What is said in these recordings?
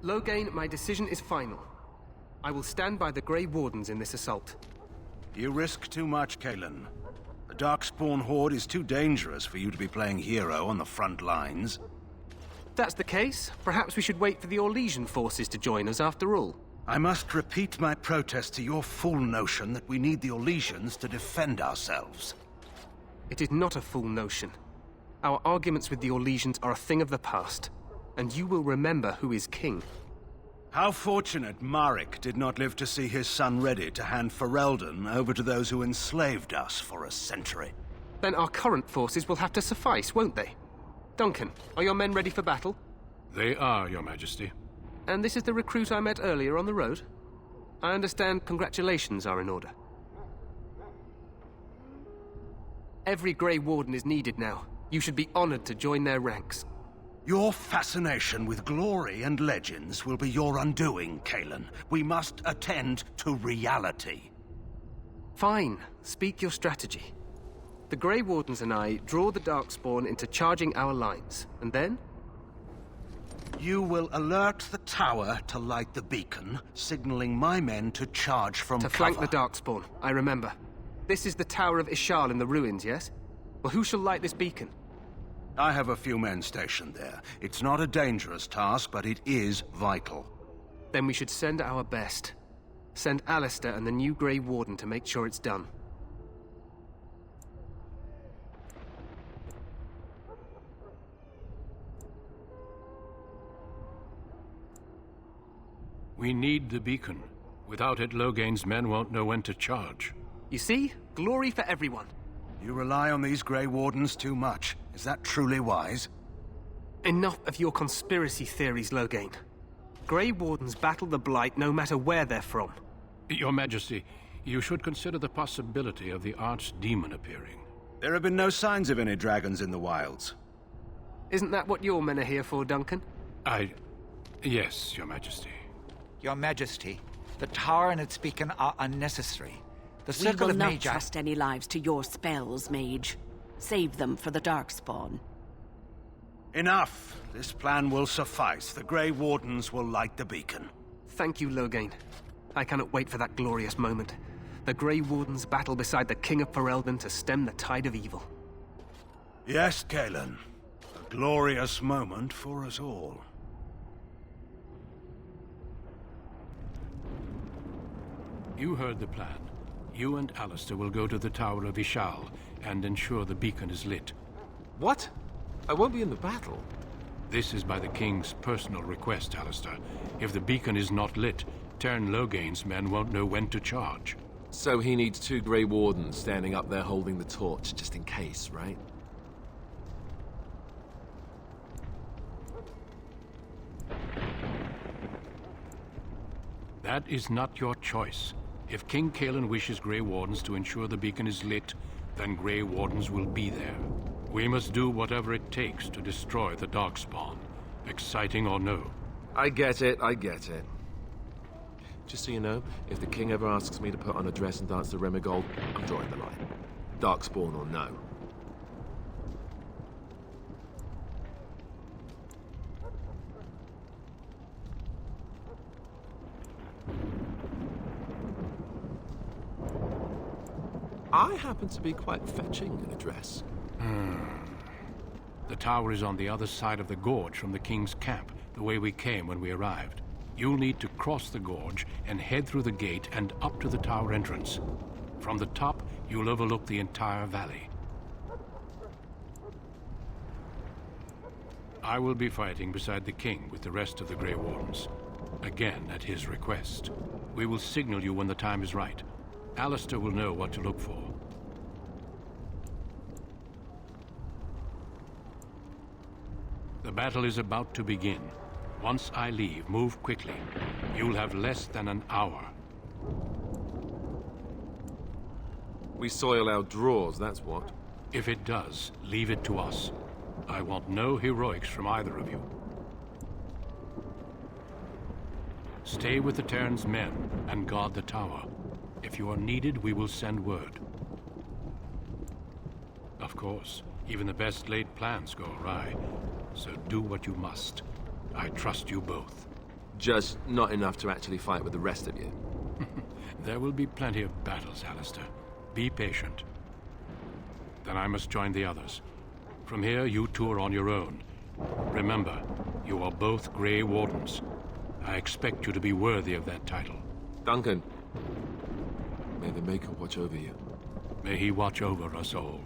Loghain, my decision is final. I will stand by the Grey Wardens in this assault. You risk too much, Kalen. The Darkspawn Horde is too dangerous for you to be playing hero on the front lines. If that's the case, perhaps we should wait for the Orlesian forces to join us after all. I must repeat my protest to your fool notion that we need the Orlesians to defend ourselves. It is not a fool notion. Our arguments with the Orlesians are a thing of the past, and you will remember who is king. How fortunate Marek did not live to see his son ready to hand Ferelden over to those who enslaved us for a century. Then our current forces will have to suffice, won't they? Duncan, are your men ready for battle? They are, Your Majesty. And this is the recruit I met earlier on the road? I understand congratulations are in order. Every Grey Warden is needed now. You should be honored to join their ranks. Your fascination with glory and legends will be your undoing, Kalen. We must attend to reality. Fine. Speak your strategy. The Grey Wardens and I draw the Darkspawn into charging our lines, and then? You will alert the tower to light the beacon, signaling my men to charge from cover. To flank the Darkspawn, I remember. This is the Tower of Ishal in the ruins, yes? Well, who shall light this beacon? I have a few men stationed there. It's not a dangerous task, but it is vital. Then we should send our best. Send Alistair and the new Grey Warden to make sure it's done. We need the beacon. Without it, Loghain's men won't know when to charge. You see? Glory for everyone. You rely on these Grey Wardens too much. Is that truly wise? Enough of your conspiracy theories, Loghain. Grey Wardens battle the Blight no matter where they're from. Your Majesty, you should consider the possibility of the Archdemon appearing. There have been no signs of any dragons in the wilds. Isn't that what your men are here for, Duncan? Yes, Your Majesty. Your Majesty, the tower and its beacon are unnecessary. The circle We of will not Mage... trust any lives to your spells, Mage. Save them for the Darkspawn. Enough! This plan will suffice. The Grey Wardens will light the beacon. Thank you, Loghain. I cannot wait for that glorious moment. The Grey Wardens battle beside the King of Ferelden to stem the tide of evil. Yes, Kalen. A glorious moment for us all. You heard the plan. You and Alistair will go to the Tower of Ishal and ensure the beacon is lit. What? I won't be in the battle. This is by the King's personal request, Alistair. If the beacon is not lit, Tern Loghain's men won't know when to charge. So he needs 2 Grey Wardens standing up there holding the torch, just in case, right? That is not your choice. If King Kalen wishes Grey Wardens to ensure the beacon is lit, then Grey Wardens will be there. We must do whatever it takes to destroy the Darkspawn, exciting or no. I get it, I get it. Just so you know, if the King ever asks me to put on a dress and dance to Remigold, I'm drawing the line. Darkspawn or no. I happen to be quite fetching in a dress. The tower is on the other side of the gorge from the King's camp, the way we came when we arrived. You'll need to cross the gorge and head through the gate and up to the tower entrance. From the top, you'll overlook the entire valley. I will be fighting beside the King with the rest of the Grey Wardens. Again, at his request. We will signal you when the time is right. Alistair will know what to look for. The battle is about to begin. Once I leave, move quickly. You'll have less than an hour. We soil our drawers, that's what. If it does, leave it to us. I want no heroics from either of you. Stay with the Terran's men and guard the tower. If you are needed, we will send word. Of course, even the best laid plans go awry, so do what you must. I trust you both. Just not enough to actually fight with the rest of you. There will be plenty of battles, Alistair. Be patient. Then I must join the others. From here, you two are on your own. Remember, you are both Grey Wardens. I expect you to be worthy of that title. Duncan, may the Maker watch over you. May he watch over us all.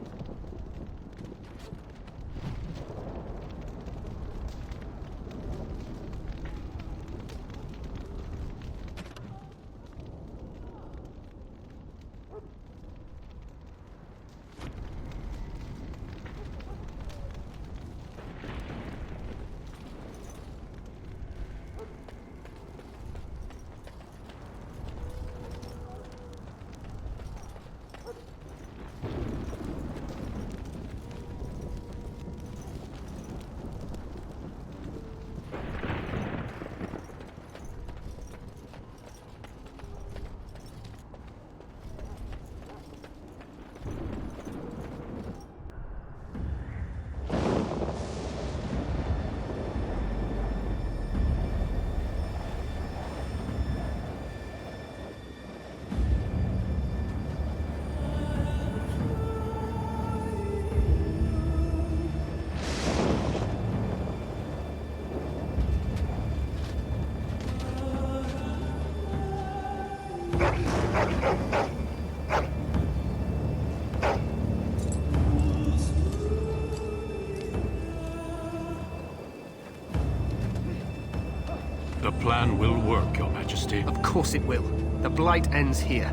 The plan will work, Your Majesty. Of course it will. The Blight ends here.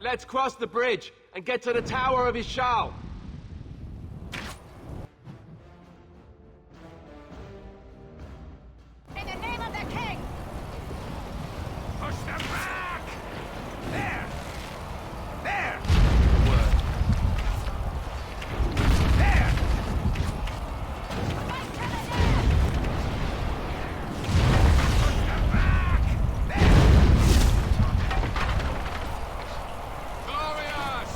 Let's cross the bridge and get to the Tower of Ishal. In the name of the king! Push them back! There! There! There! Fight to the death! Push them back! There! Glorious!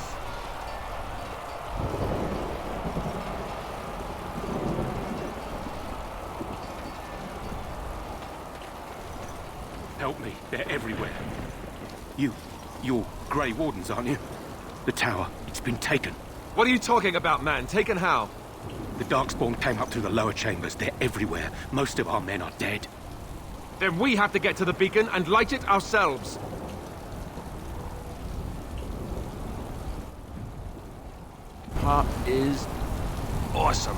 Help me. They're everywhere. You're Grey Wardens, aren't you? The tower, it's been taken. What are you talking about, man? Taken how? The Darkspawn came up through the lower chambers. They're everywhere. Most of our men are dead. Then we have to get to the beacon and light it ourselves. That is awesome.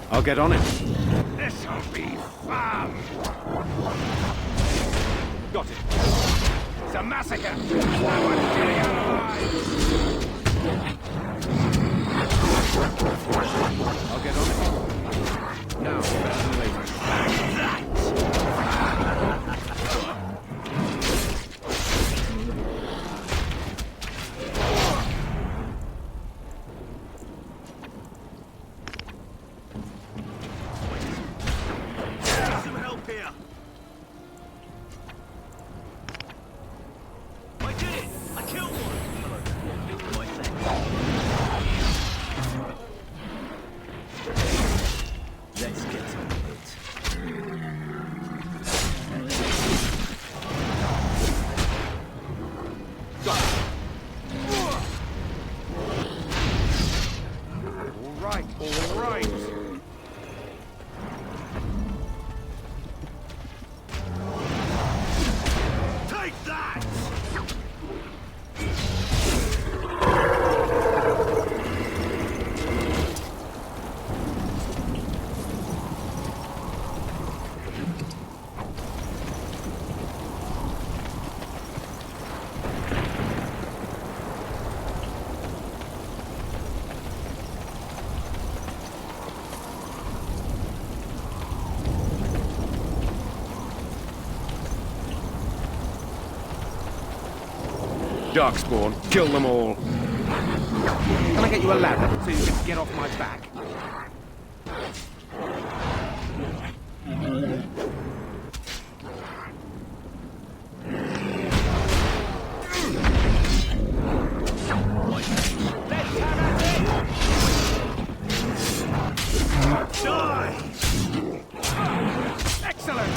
I'll get on it. This'll be fun! Got it. It's a massacre! I want to kill you alive! I'll get on it. Now, better than later. Some help here! I did it! I killed one! My thanks. Let's get on with it. All right. Take that! Darkspawn, kill them all. Can I get you a ladder so you can get off my back? Die! Excellent!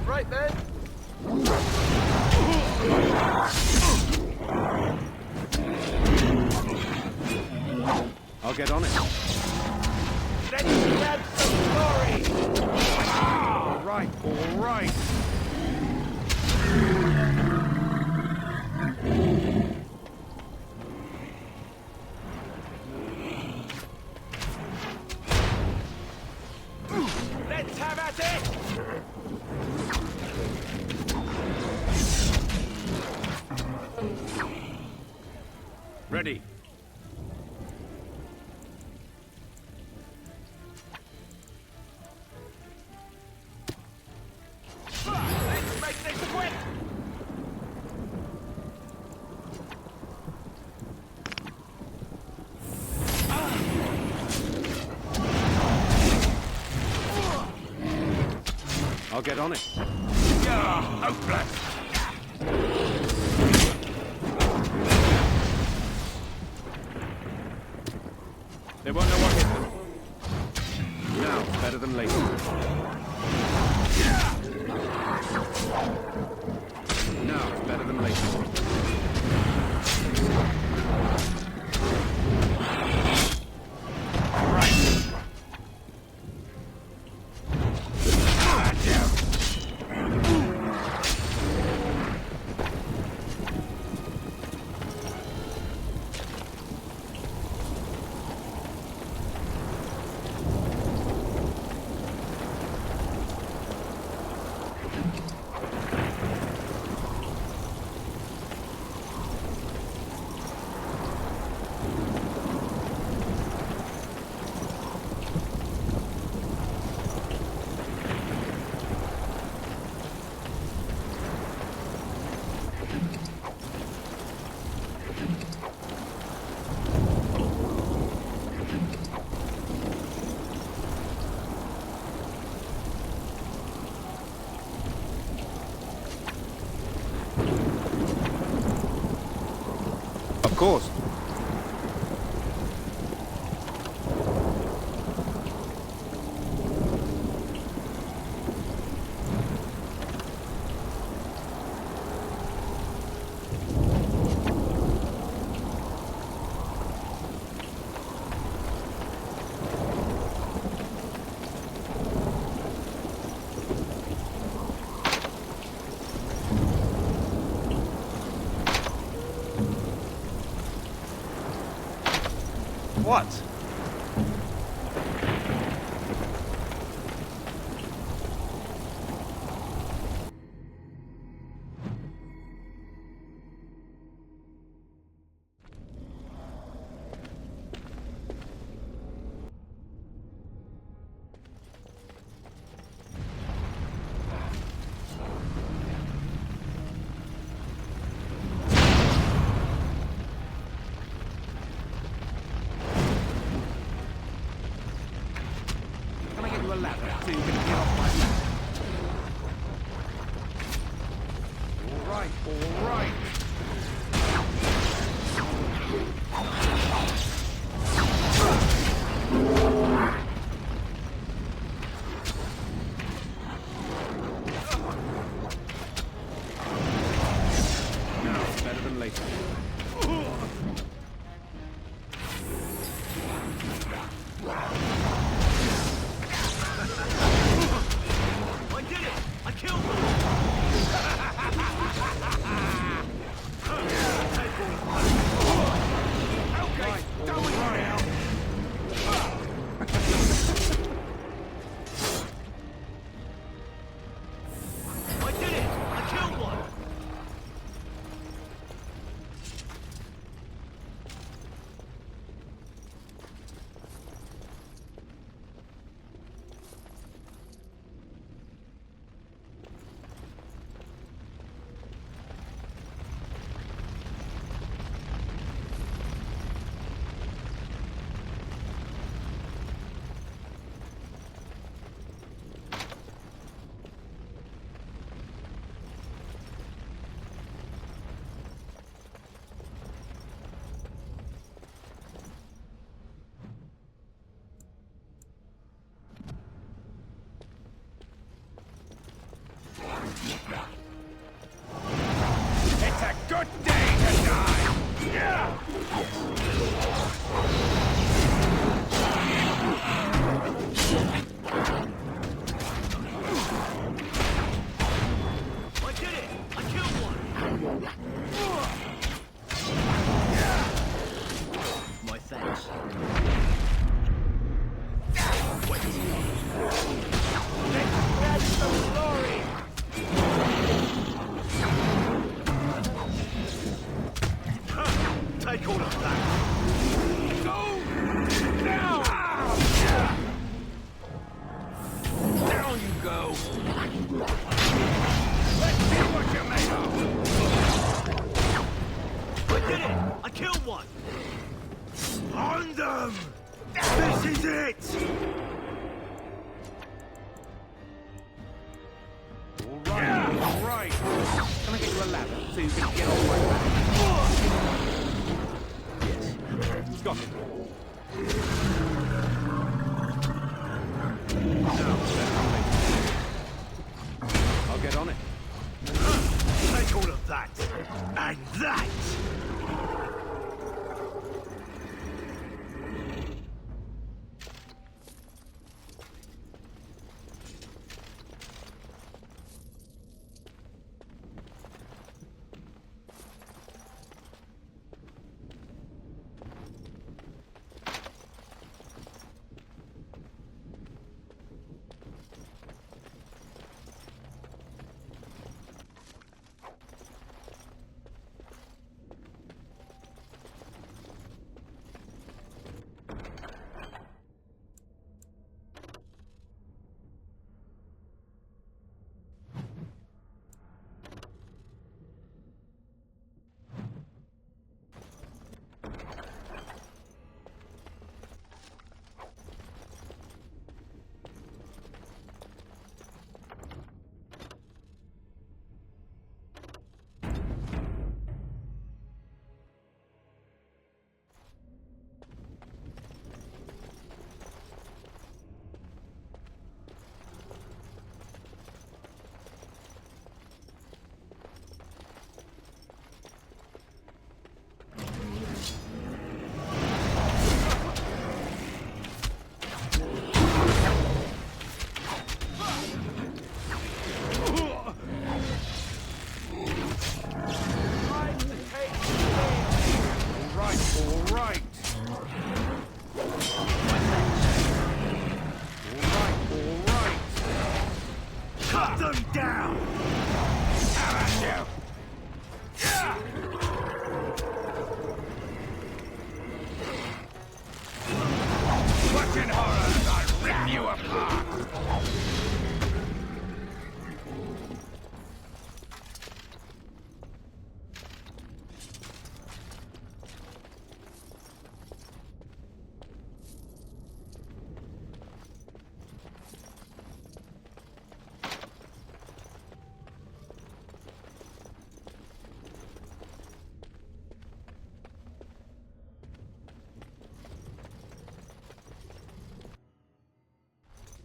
Right then. I'll get on it. Let's grab some glory! All right. Let's have at it! Ready. Let's make this quick! I'll get on it. Hopeless! They won't know what hit them. Now, it's better than later. Now, it's better than later. Of course. What?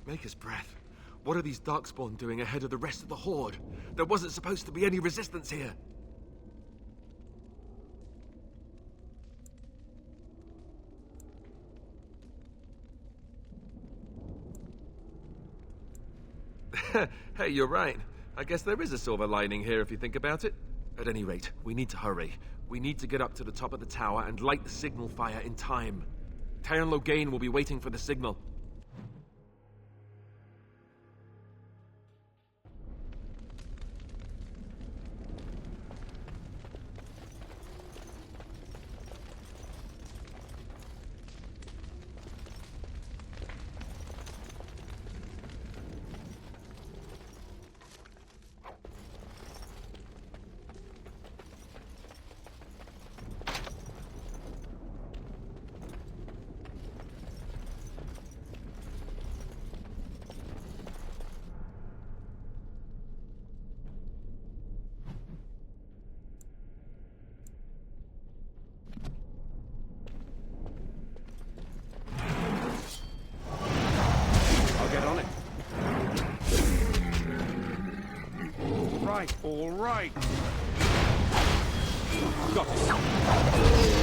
Maker's breath. What are these Darkspawn doing ahead of the rest of the Horde? There wasn't supposed to be any resistance here. Hey, you're right. I guess there is a silver lining here if you think about it. At any rate, we need to hurry. We need to get up to the top of the tower and light the signal fire in time. Taron Loghain will be waiting for the signal. All right. Got it.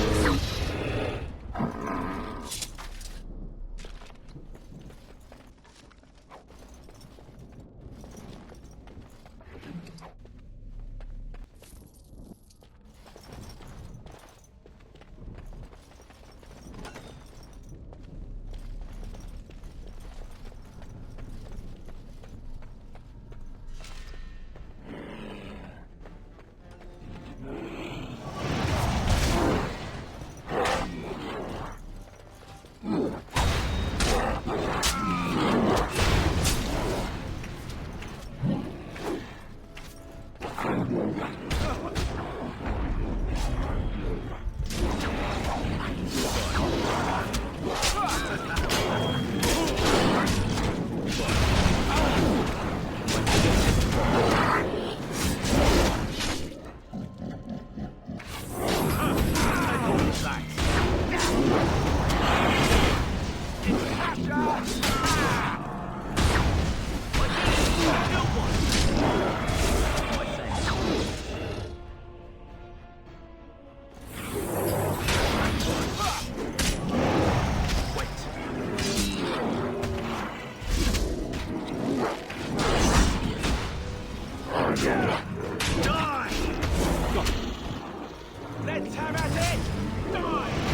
Let's have at it! Die!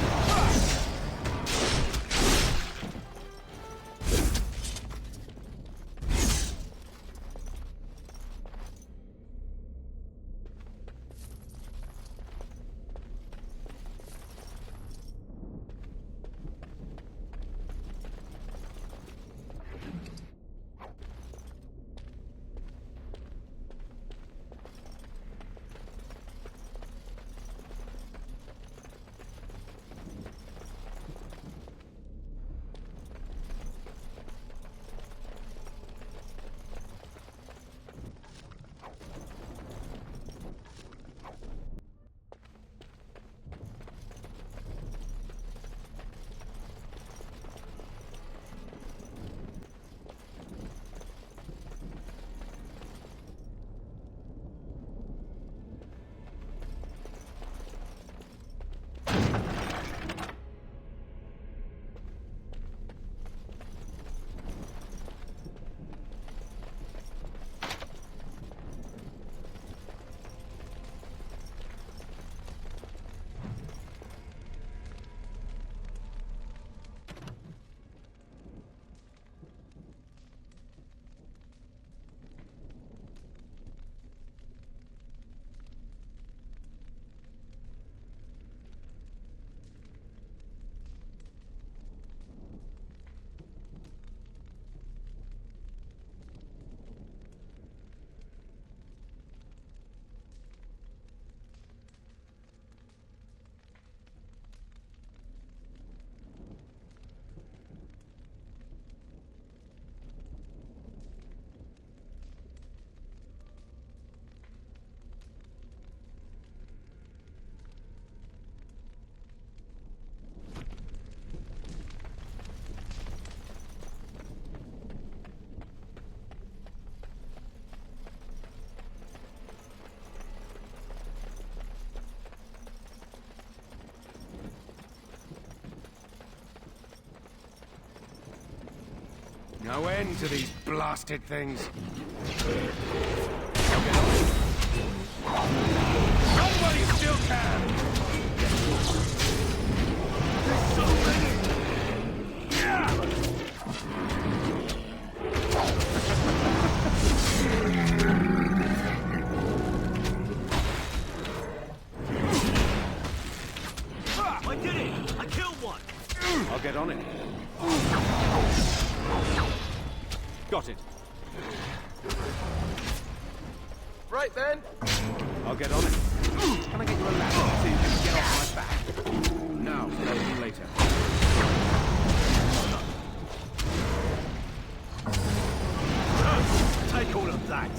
No end to these blasted things. Somebody still can! There's so many! Yeah! I did it! I killed one! I'll get on it. Got it. Right then. I'll get on it. Can I get you a ladder so you can get off my back? Now, anything later. Take all of that!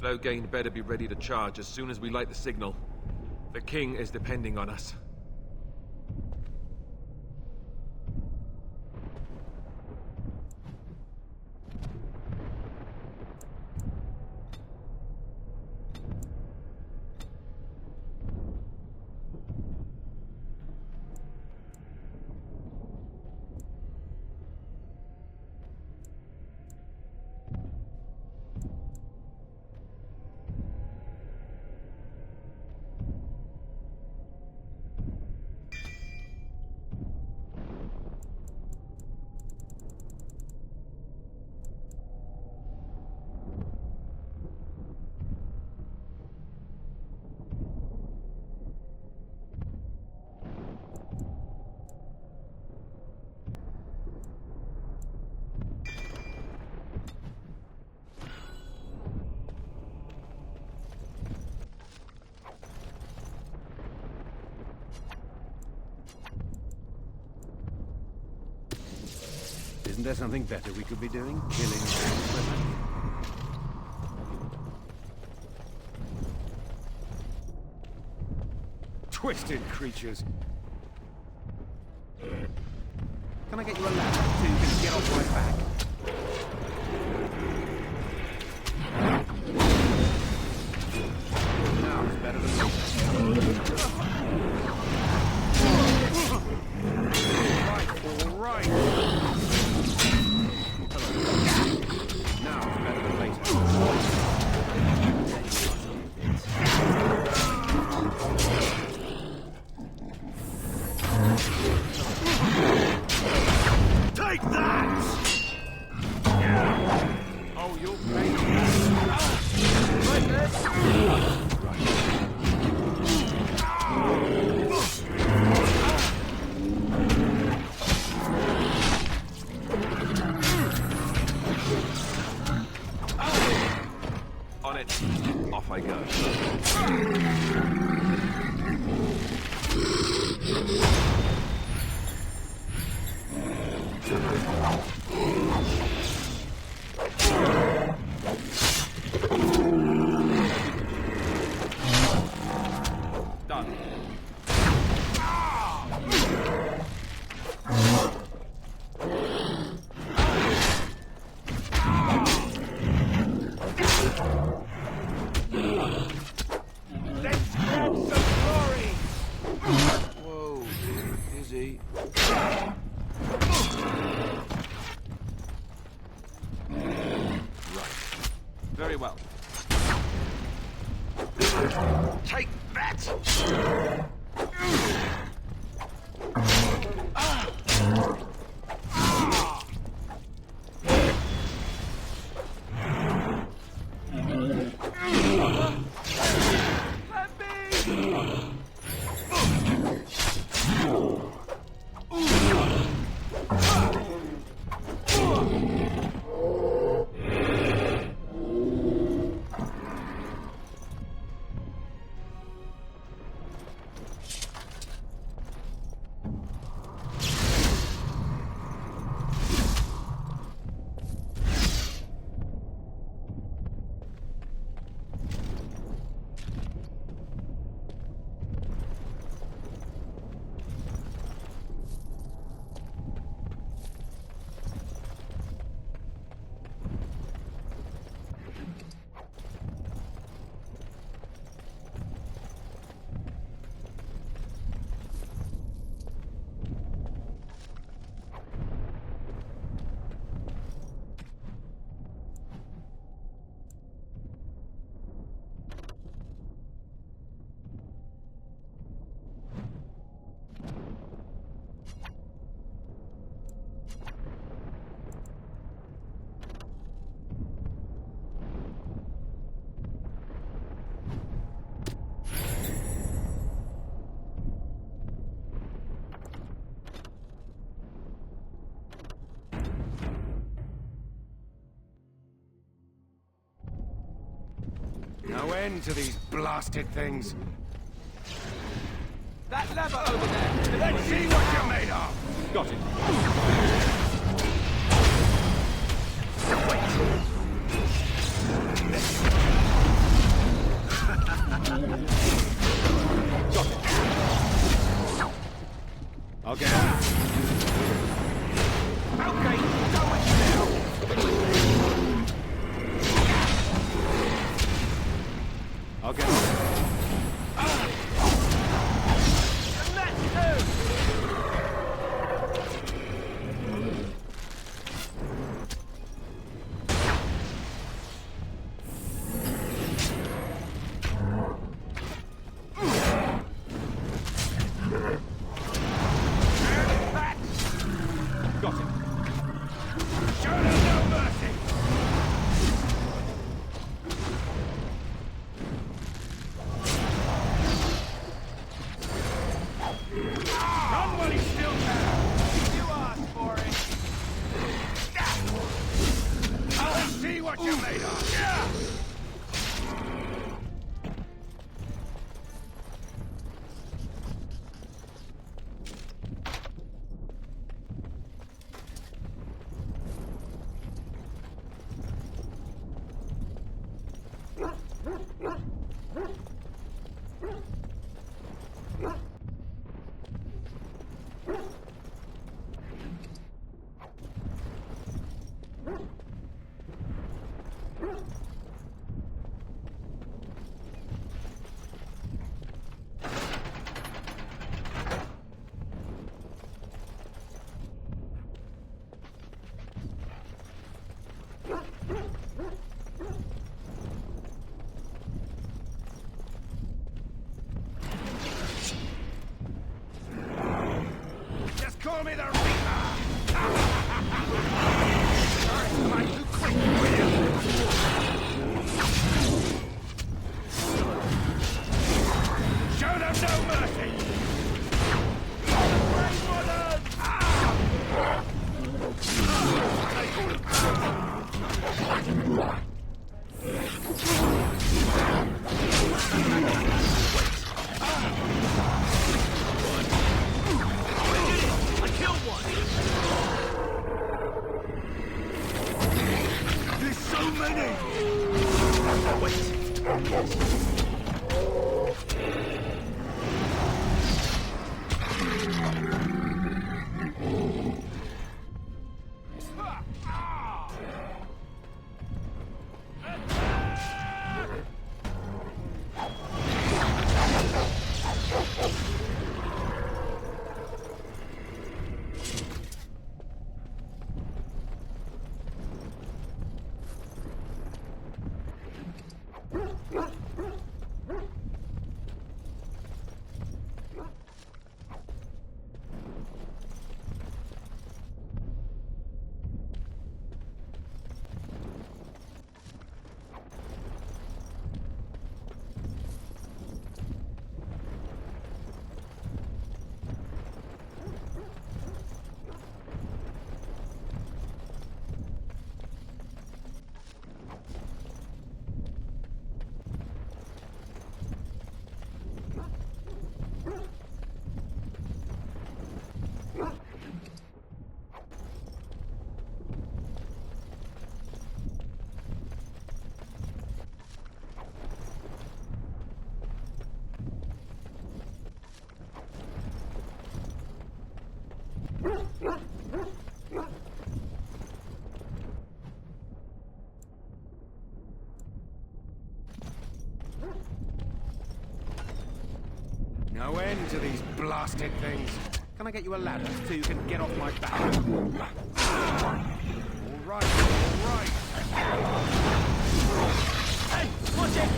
Loghain better be ready to charge as soon as we light the signal. The king is depending on us. Isn't there something better we could be doing? Killing Flemeth? Twisted creatures. Can I get you a ladder so you can get off my back? Now it's better than all right. Now it's better than later. Take that! Oh, you'll pay for that. Right there. On it. Off I go. Done. Let's grab some glory! Whoa. Easy. Right. Very well. Take that! end to these blasted things. That lever over there! Let's see what you're made of! Got it. Got it. I'll get it. Okay, go with you now! I'll get it. Got it. Show them no mercy! Run while he's still there! You asked for it! Let's see what you're made of! Yeah! Just call me the Reaper! Sorry, come on, too quick, will you? Show them no mercy! There's so many! No end to these blasted things. Can I get you a ladder so you can get off my back? All right, all right. Hey, watch it!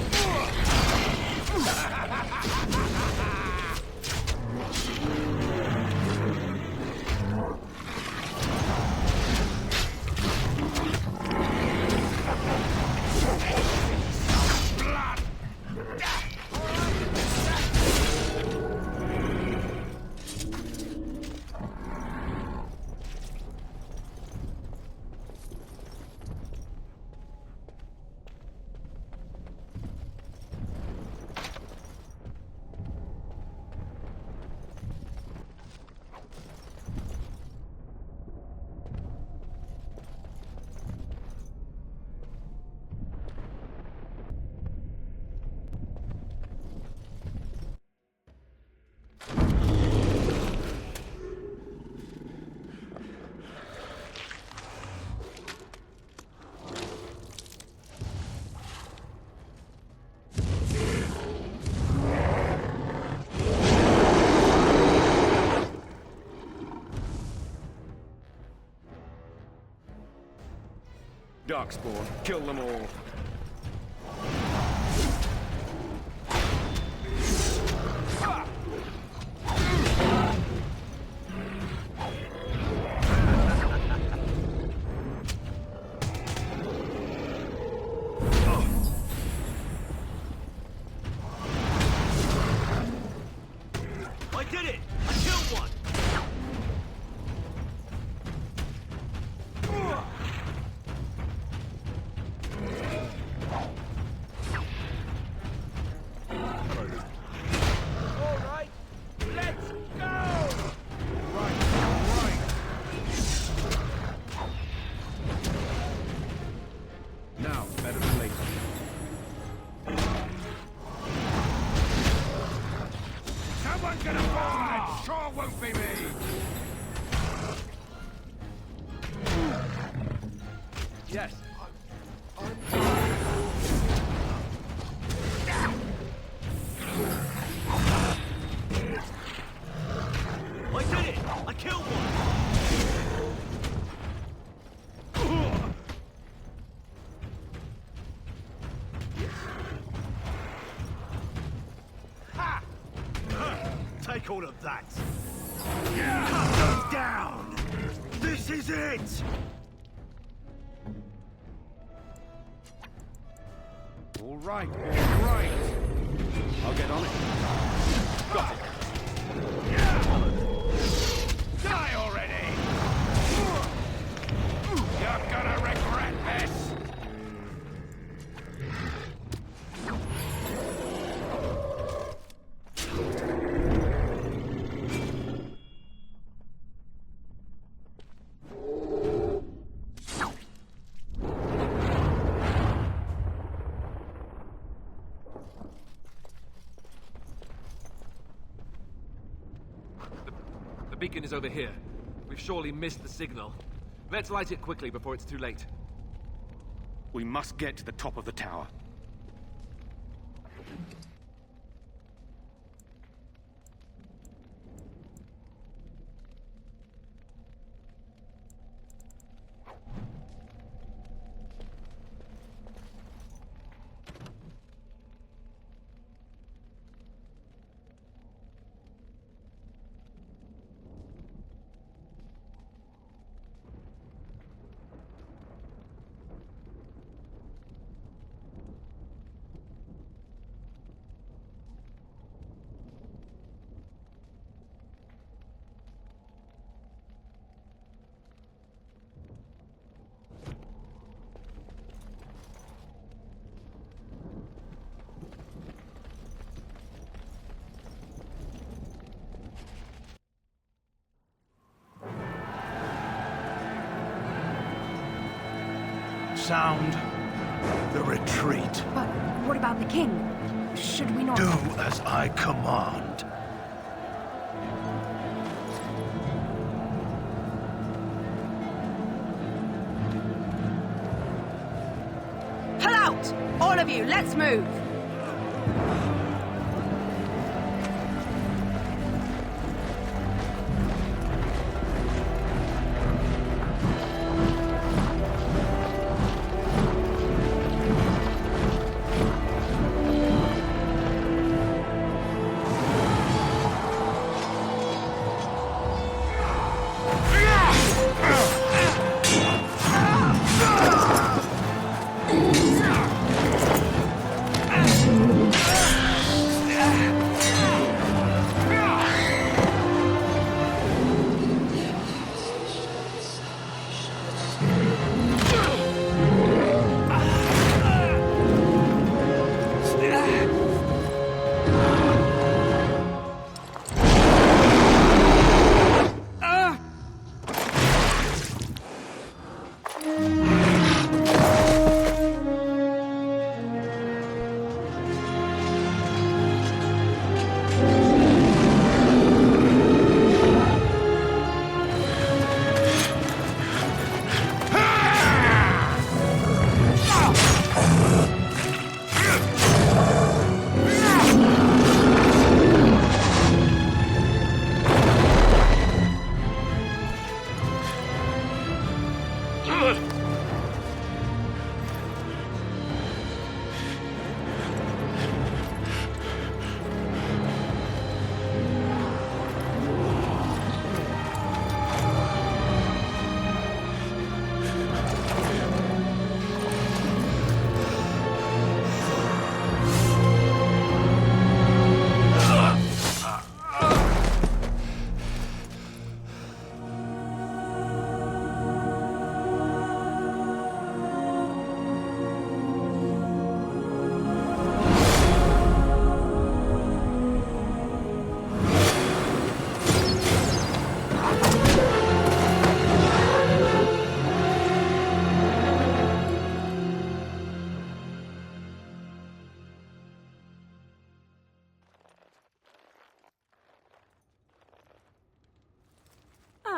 Darkspawn. Kill them all. I did it! I killed one! All right, let's go! Right. Now, better than later. Someone's gonna fall, and it sure won't be me! Yes. I did it! I killed one! Ha! Take all of that! Cut those down! This is it! All right. I'll get on it. Got it. Die already! You're gonna regret this! The beacon is over here. We've surely missed the signal. Let's light it quickly before it's too late. We must get to the top of the tower. Sound the retreat. But what about the king? Should we not... Do as I command. Pull out! All of you, let's move!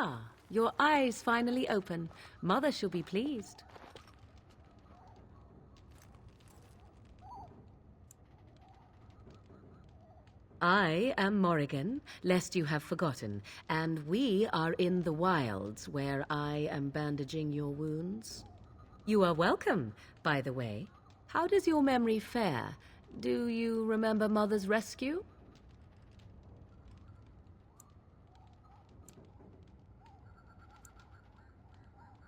Ah, your eyes finally open. Mother shall be pleased. I am Morrigan, lest you have forgotten, and we are in the wilds where I am bandaging your wounds. You are welcome, by the way. How does your memory fare? Do you remember Mother's rescue?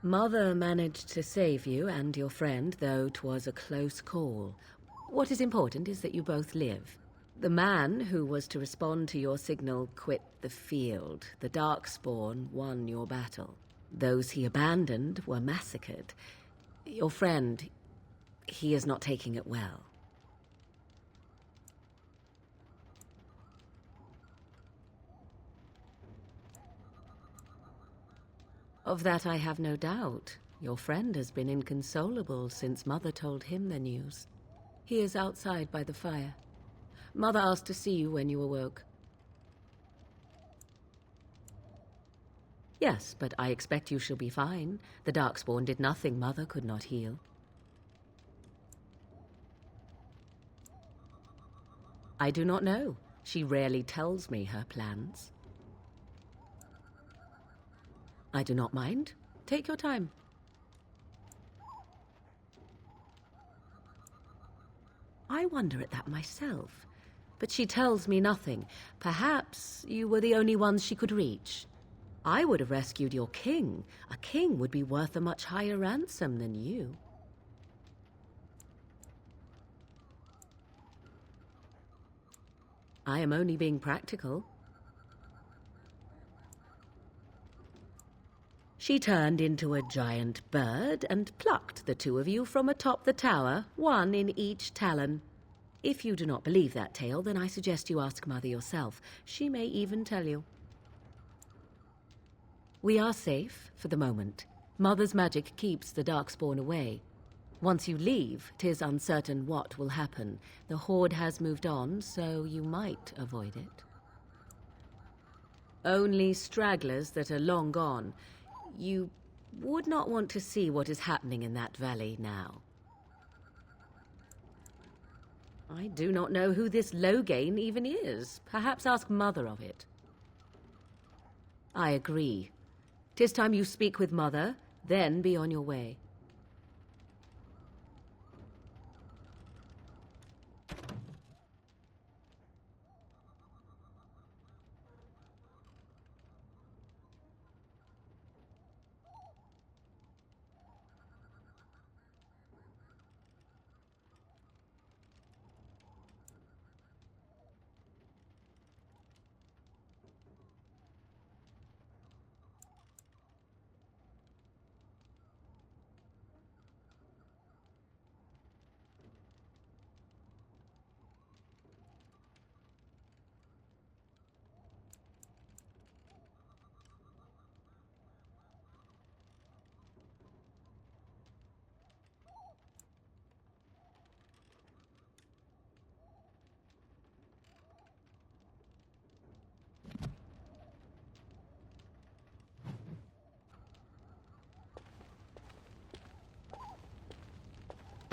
Mother managed to save you and your friend, though 'twas a close call. What is important is that you both live. The man who was to respond to your signal quit the field. The Darkspawn won your battle. Those he abandoned were massacred. Your friend, he is not taking it well. Of that I have no doubt. Your friend has been inconsolable since Mother told him the news. He is outside by the fire. Mother asked to see you when you awoke. Yes, but I expect you shall be fine. The Darkspawn did nothing Mother could not heal. I do not know. She rarely tells me her plans. I do not mind. Take your time. I wonder at that myself. But she tells me nothing. Perhaps you were the only ones she could reach. I would have rescued your king. A king would be worth a much higher ransom than you. I am only being practical. She turned into a giant bird and plucked the two of you from atop the tower, one in each talon. If you do not believe that tale, then I suggest you ask Mother yourself. She may even tell you. We are safe for the moment. Mother's magic keeps the Darkspawn away. Once you leave, 'tis uncertain what will happen. The Horde has moved on, so you might avoid it. Only stragglers that are long gone. You would not want to see what is happening in that valley now. I do not know who this Loghain even is. Perhaps ask Mother of it. I agree. 'Tis time you speak with Mother, then be on your way.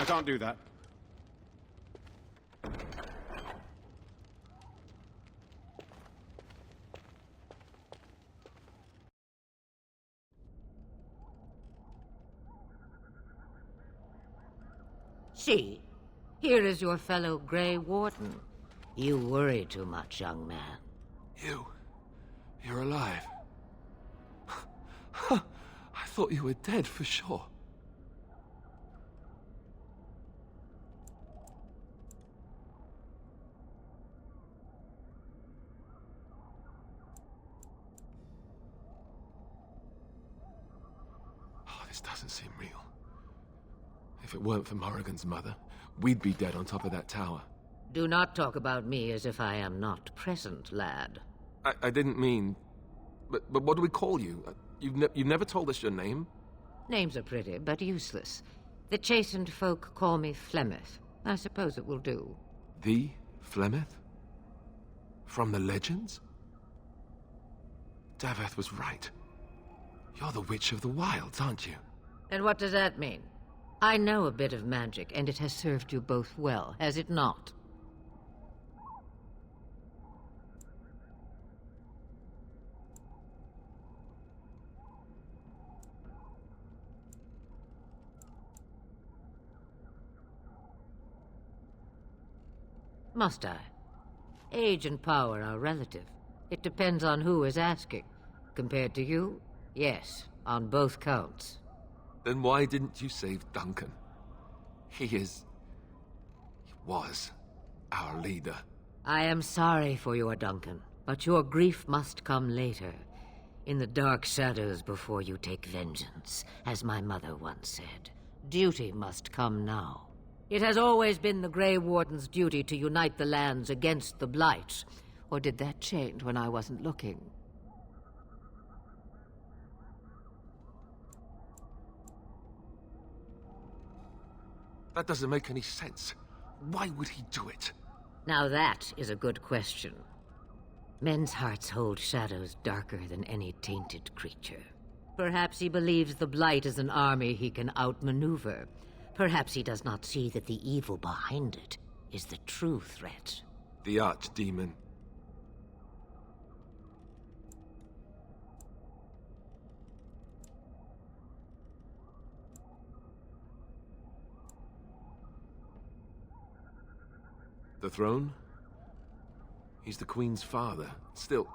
I can't do that. See, here is your fellow Grey Warden. You worry too much, young man. You're alive. I thought you were dead for sure. This doesn't seem real. If it weren't for Morrigan's mother, we'd be dead on top of that tower. Do not talk about me as if I am not present, lad. I didn't mean... But what do we call you? You've never told us your name? Names are pretty, but useless. The chastened folk call me Flemeth. I suppose it will do. The Flemeth? From the legends? Daveth was right. You're the Witch of the Wilds, aren't you? And what does that mean? I know a bit of magic, and it has served you both well, has it not? Must I? Age and power are relative. It depends on who is asking. Compared to you, yes, on both counts. Then why didn't you save Duncan? He was our leader. I am sorry for your Duncan, but your grief must come later. In the dark shadows before you take vengeance, as my mother once said. Duty must come now. It has always been the Grey Warden's duty to unite the lands against the Blight. Or did that change when I wasn't looking? That doesn't make any sense. Why would he do it? Now that is a good question. Men's hearts hold shadows darker than any tainted creature. Perhaps he believes the Blight is an army he can outmaneuver. Perhaps he does not see that the evil behind it is the true threat. The Archdemon. The throne? He's the Queen's father. Still,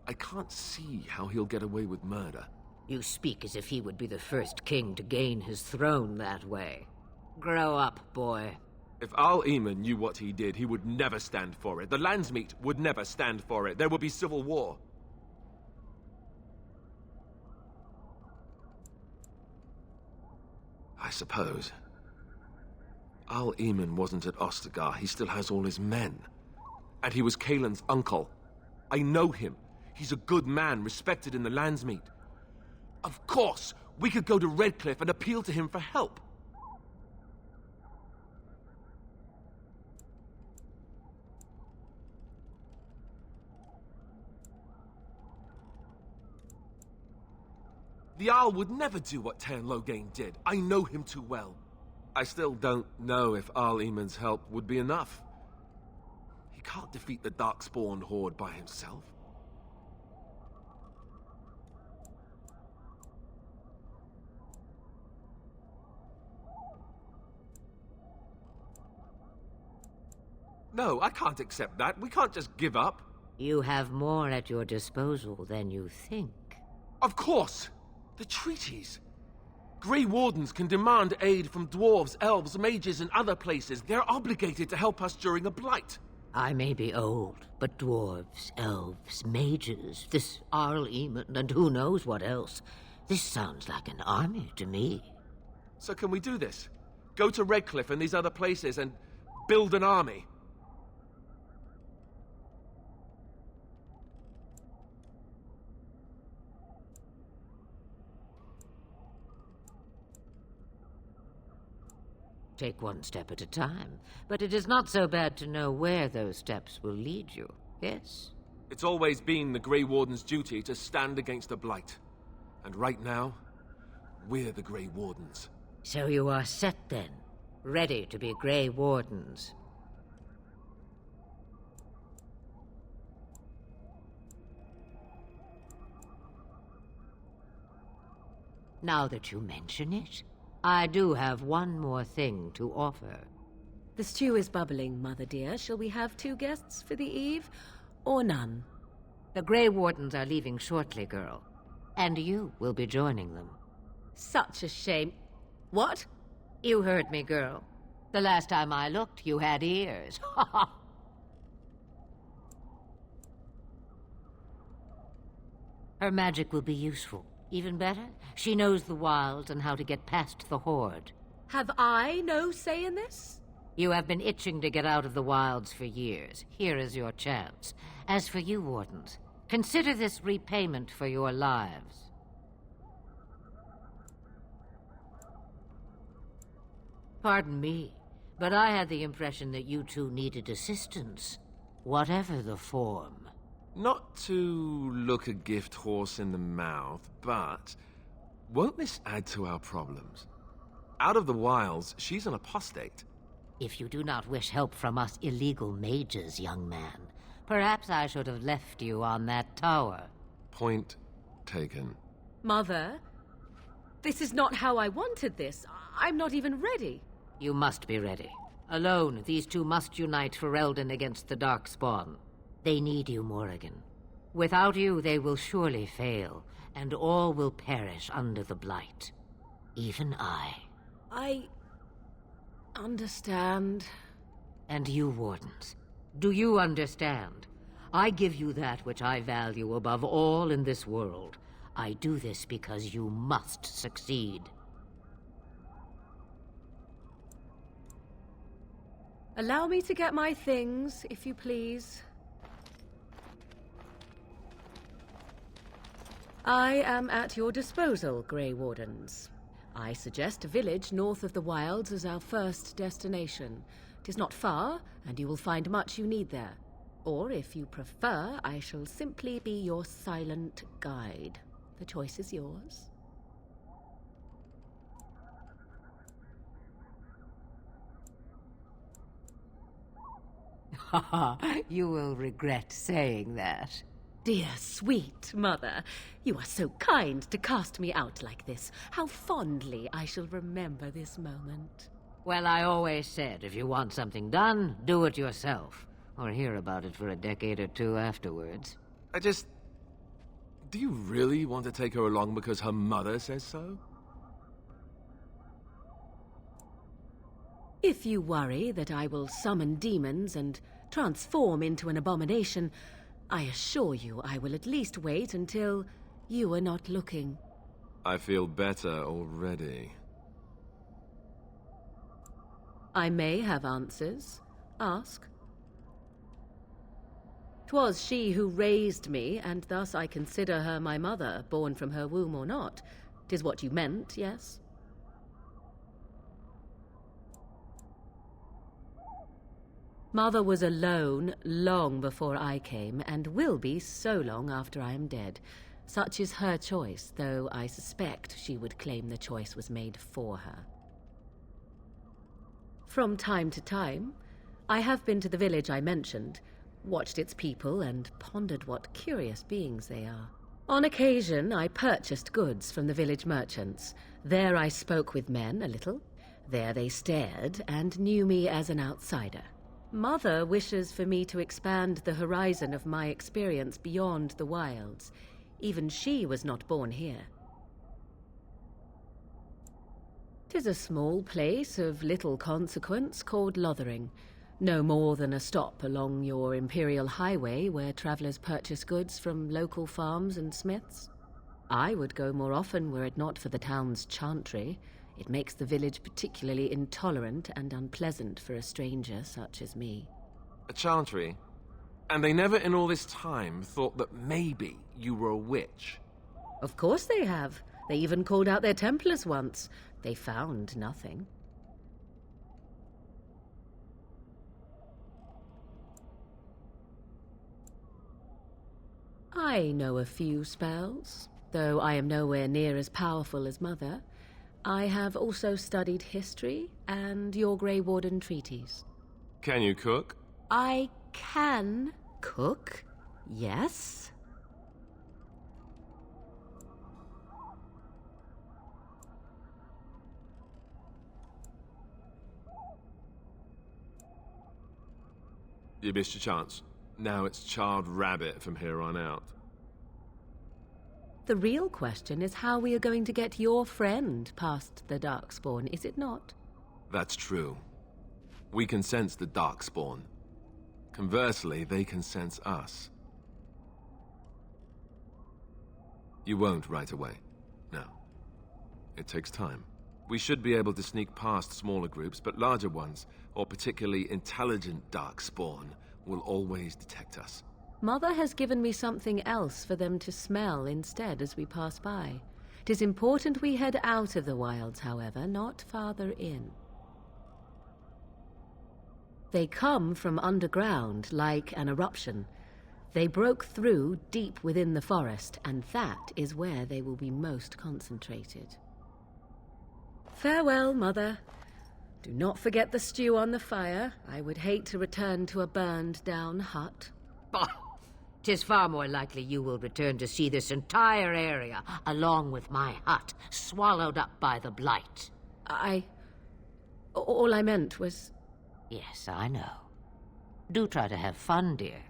I can't see how he'll get away with murder. You speak as if he would be the first king to gain his throne that way. Grow up, boy. If Al-Eamon knew what he did, he would never stand for it. The Landsmeet would never stand for it. There would be civil war. I suppose. Al-Eamon wasn't at Ostagar. He still has all his men. And he was Kaelin's uncle. I know him. He's a good man, respected in the Landsmeet. Of course, we could go to Redcliffe and appeal to him for help. The Owl would never do what Tairn Loghain did. I know him too well. I still don't know if Al-Eamon's help would be enough. He can't defeat the Darkspawn horde by himself. No, I can't accept that. We can't just give up. You have more at your disposal than you think. Of course! The treaties. Grey Wardens can demand aid from dwarves, elves, mages, and other places. They're obligated to help us during a blight. I may be old, but dwarves, elves, mages, this Al-Eamon, and who knows what else. This sounds like an army to me. So can we do this? Go to Redcliffe and these other places and build an army? Take one step at a time, but it is not so bad to know where those steps will lead you, yes? It's always been the Grey Warden's duty to stand against the Blight. And right now, we're the Grey Wardens. So you are set then, ready to be Grey Wardens. Now that you mention it, I do have one more thing to offer. The stew is bubbling, Mother dear. Shall we have 2 guests for the eve, or none? The Grey Wardens are leaving shortly, girl. And you will be joining them. Such a shame. What? You heard me, girl. The last time I looked, you had ears. Her magic will be useful. Even better, she knows the wilds and how to get past the horde. Have I no say in this? You have been itching to get out of the wilds for years. Here is your chance. As for you, Wardens, consider this repayment for your lives. Pardon me, but I had the impression that you two needed assistance, whatever the form. Not to look a gift horse in the mouth, but won't this add to our problems? Out of the wilds, she's an apostate. If you do not wish help from us illegal mages, young man, perhaps I should have left you on that tower. Point taken. Mother, this is not how I wanted this. I'm not even ready. You must be ready. Alone, these two must unite for Eldon against the Darkspawn. They need you, Morrigan. Without you, they will surely fail, and all will perish under the Blight. Even I. I understand. And you, Wardens. Do you understand? I give you that which I value above all in this world. I do this because you must succeed. Allow me to get my things, if you please. I am at your disposal, Grey Wardens. I suggest a village north of the wilds as our first destination. It is not far, and you will find much you need there. Or, if you prefer, I shall simply be your silent guide. The choice is yours. You will regret saying that. Dear, sweet mother, you are so kind to cast me out like this. How fondly I shall remember this moment. Well, I always said, if you want something done, do it yourself. Or hear about it for a decade or two afterwards. Do you really want to take her along because her mother says so? If you worry that I will summon demons and transform into an abomination, I assure you I will at least wait until you are not looking. I feel better already. I may have answers. Ask. 'Twas she who raised me, and thus I consider her my mother, born from her womb or not. 'Tis what you meant, yes? Mother was alone long before I came, and will be so long after I am dead. Such is her choice, though I suspect she would claim the choice was made for her. From time to time, I have been to the village I mentioned, watched its people, and pondered what curious beings they are. On occasion, I purchased goods from the village merchants. There I spoke with men a little. There they stared and knew me as an outsider. Mother wishes for me to expand the horizon of my experience beyond the wilds. Even she was not born here. 'Tis a small place of little consequence called Lothering. No more than a stop along your imperial highway where travelers purchase goods from local farms and smiths. I would go more often were it not for the town's chantry. It makes the village particularly intolerant and unpleasant for a stranger such as me. A chantry? And they never in all this time thought that maybe you were a witch? Of course they have. They even called out their Templars once. They found nothing. I know a few spells, though I am nowhere near as powerful as Mother. I have also studied history and your Grey Warden treaties. Can you cook? I can cook, yes. You missed your chance. Now it's charred rabbit from here on out. The real question is how we are going to get your friend past the Darkspawn, is it not? That's true. We can sense the Darkspawn. Conversely, they can sense us. You won't right away. No. It takes time. We should be able to sneak past smaller groups, but larger ones, or particularly intelligent Darkspawn, will always detect us. Mother has given me something else for them to smell instead as we pass by. It is important we head out of the wilds, however, not farther in. They come from underground, like an eruption. They broke through deep within the forest, and that is where they will be most concentrated. Farewell, Mother. Do not forget the stew on the fire. I would hate to return to a burned-down hut. Bah! 'Tis far more likely you will return to see this entire area, along with my hut, swallowed up by the blight. All I meant was... Yes, I know. Do try to have fun, dear.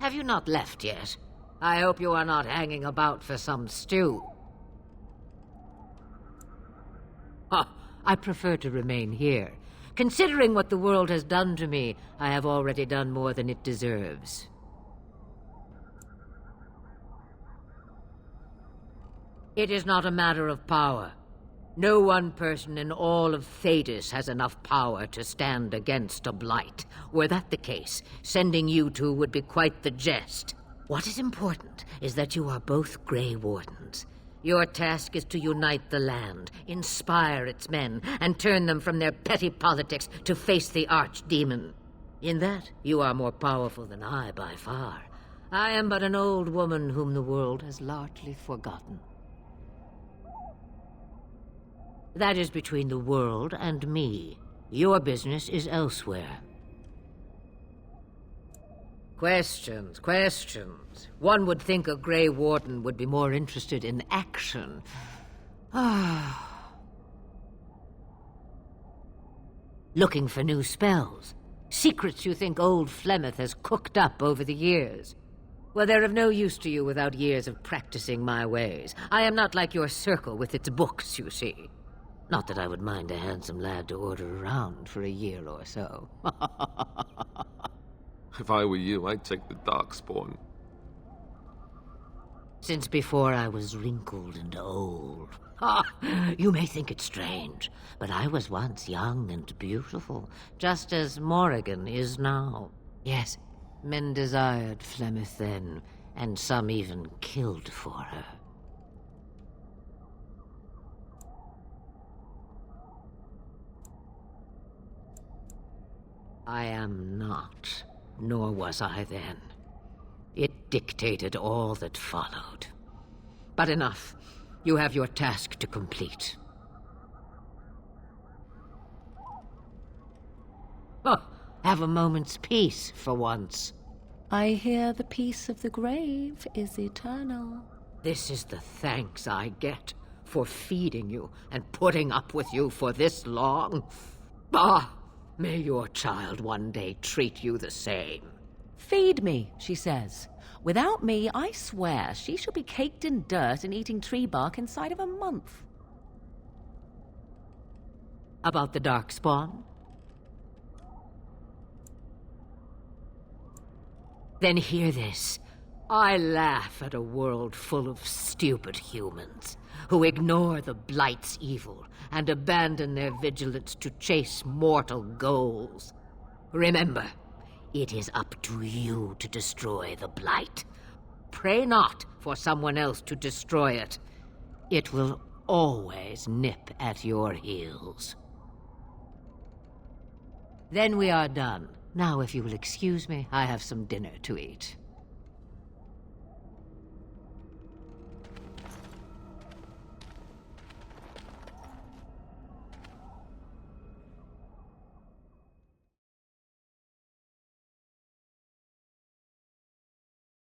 Have you not left yet? I hope you are not hanging about for some stew. I prefer to remain here. Considering what the world has done to me, I have already done more than it deserves. It is not a matter of power. No one person in all of Thedas has enough power to stand against a blight. Were that the case, sending you two would be quite the jest. What is important is that you are both Grey Wardens. Your task is to unite the land, inspire its men, and turn them from their petty politics to face the archdemon. In that, you are more powerful than I by far. I am but an old woman whom the world has largely forgotten. That is between the world and me. Your business is elsewhere. Questions. One would think a Grey Warden would be more interested in action. Looking for new spells. Secrets you think old Flemeth has cooked up over the years. Well, they're of no use to you without years of practicing my ways. I am not like your circle with its books, you see. Not that I would mind a handsome lad to order around for a year or so. If I were you, I'd take the Darkspawn. Since before I was wrinkled and old. You may think it strange, but I was once young and beautiful, just as Morrigan is now. Yes, men desired Flemeth then, and some even killed for her. I am not, nor was I then. It dictated all that followed. But enough. You have your task to complete. Have a moment's peace for once. I hear the peace of the grave is eternal. This is the thanks I get for feeding you and putting up with you for this long. Bah! May your child one day treat you the same. Feed me, she says. Without me, I swear, she shall be caked in dirt and eating tree bark inside of a month. About the Darkspawn? Then hear this. I laugh at a world full of stupid humans who ignore the Blight's evil and abandon their vigilance to chase mortal goals. Remember, it is up to you to destroy the Blight. Pray not for someone else to destroy it. It will always nip at your heels. Then we are done. Now, if you will excuse me, I have some dinner to eat.